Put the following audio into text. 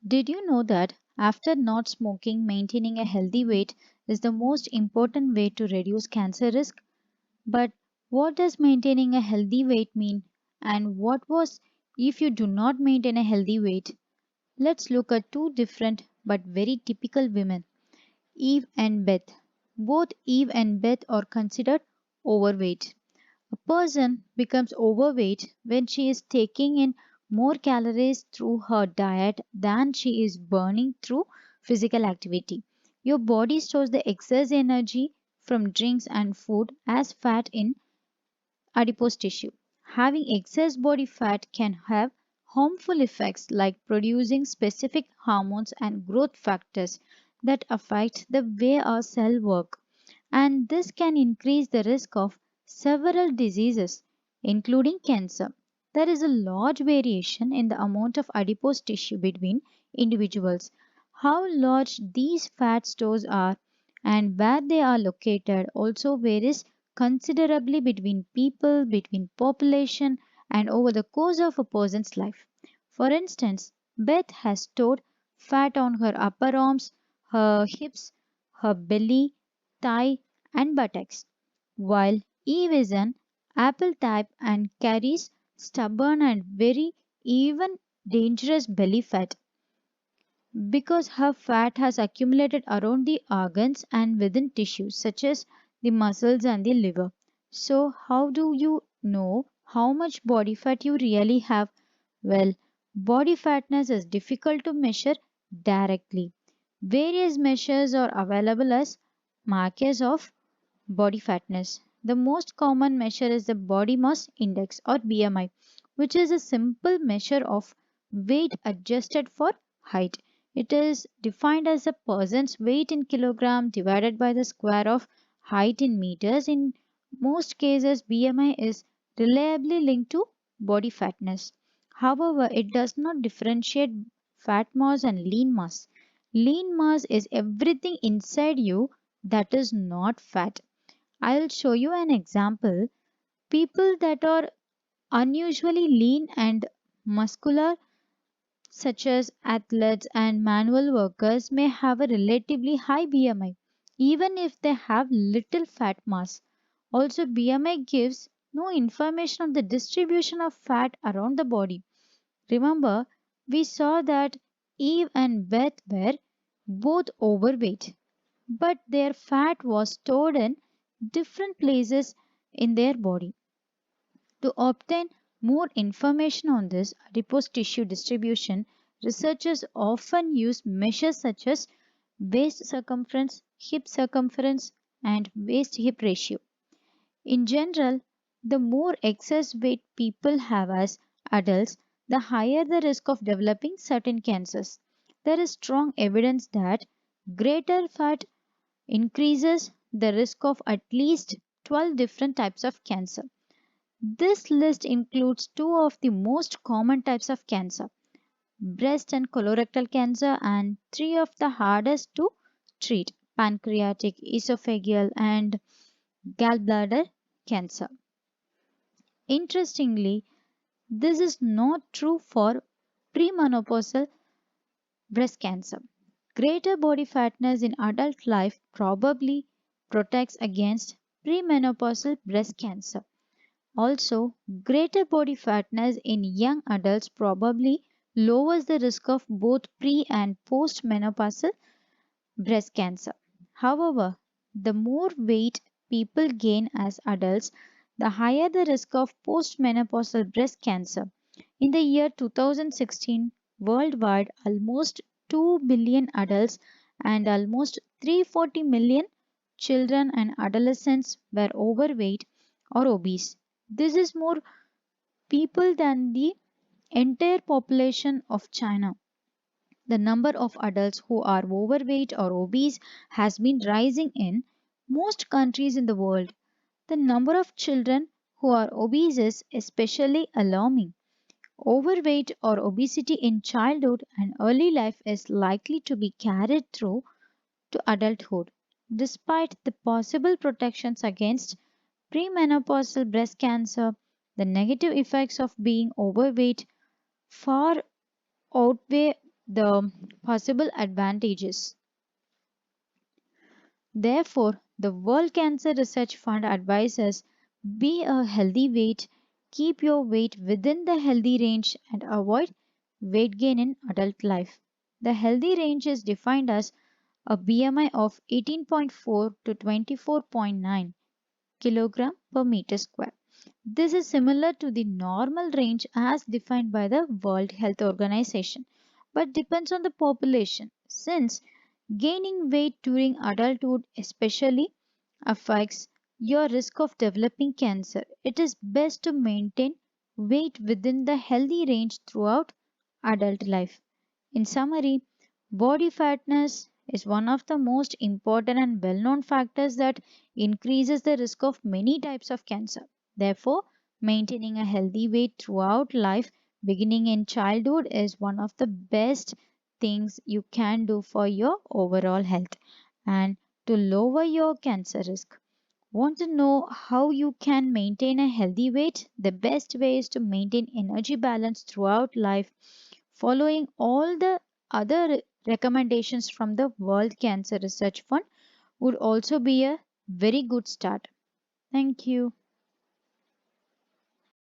Did you know that after not smoking, maintaining a healthy weight is the most important way to reduce cancer risk? But what does maintaining a healthy weight mean? And what was if you do not maintain a healthy weight? Let's look at two different but very typical women, Eve and Beth. Both Eve and Beth are considered overweight. A person becomes overweight when she is taking in more calories through her diet than she is burning through physical activity. Your body stores the excess energy from drinks and food as fat in adipose tissue. Having excess body fat can have harmful effects like producing specific hormones and growth factors that affect the way our cells work, and this can increase the risk of several diseases, including cancer. There is a large variation in the amount of adipose tissue between individuals. How large these fat stores are and where they are located also varies considerably between people, between population, and over the course of a person's life. For instance, Beth has stored fat on her upper arms, her hips, her belly, thigh, and buttocks, while Eve is an apple type and carries stubborn and very even dangerous belly fat because her fat has accumulated around the organs and within tissues such as the muscles and the liver. So, how do you know how much body fat you really have? Well, body fatness is difficult to measure directly. Various measures are available as markers of body fatness. The most common measure is the body mass index or BMI, which is a simple measure of weight adjusted for height. It is defined as a person's weight in kilogram divided by the square of height in meters. In most cases, BMI is reliably linked to body fatness. However, it does not differentiate fat mass and lean mass. Lean mass is everything inside you that is not fat. I'll show you an example. People that are unusually lean and muscular, such as athletes and manual workers, may have a relatively high BMI, even if they have little fat mass. Also, BMI gives no information on the distribution of fat around the body. Remember, we saw that Eve and Beth were both overweight, but their fat was stored in different places in their body. To obtain more information on this adipose tissue distribution, researchers often use measures such as waist circumference, and waist hip ratio. In general, the more excess weight people have as adults, the higher the risk of developing certain cancers. There is strong evidence that greater fat increases the risk of at least 12 different types of cancer. This list includes two of the most common types of cancer, breast and colorectal cancer, and three of the hardest to treat, pancreatic, esophageal, and gallbladder cancer. Interestingly, this is not true for premenopausal breast cancer. Greater body fatness in adult life probably protects against premenopausal breast cancer. Also, greater body fatness in young adults probably lowers the risk of both pre and postmenopausal breast cancer. However, the more weight people gain as adults, the higher the risk of postmenopausal breast cancer. In the year 2016, worldwide, almost 2 billion adults and almost 340 million children and adolescents were overweight or obese. This is more people than the entire population of China. The number of adults who are overweight or obese has been rising in most countries in the world. The number of children who are obese is especially alarming. Overweight or obesity in childhood and early life is likely to be carried through to adulthood. Despite the possible protections against premenopausal breast cancer, the negative effects of being overweight far outweigh the possible advantages. Therefore, the World Cancer Research Fund advises be a healthy weight, keep your weight within the healthy range, and avoid weight gain in adult life. The healthy range is defined as a BMI of 18.4 to 24.9 kilogram per meter square. This is similar to the normal range as defined by the World Health Organization, but depends on the population. Since gaining weight during adulthood especially affects your risk of developing cancer, it is best to maintain weight within the healthy range throughout adult life. In summary, body fatness is one of the most important and well known factors that increases the risk of many types of cancer. Therefore, maintaining a healthy weight throughout life, beginning in childhood, is one of the best things you can do for your overall health and to lower your cancer risk. Want to know how you can maintain a healthy weight? The best way is to maintain energy balance throughout life, following all the other recommendations from the World Cancer Research Fund would also be a very good start. Thank you.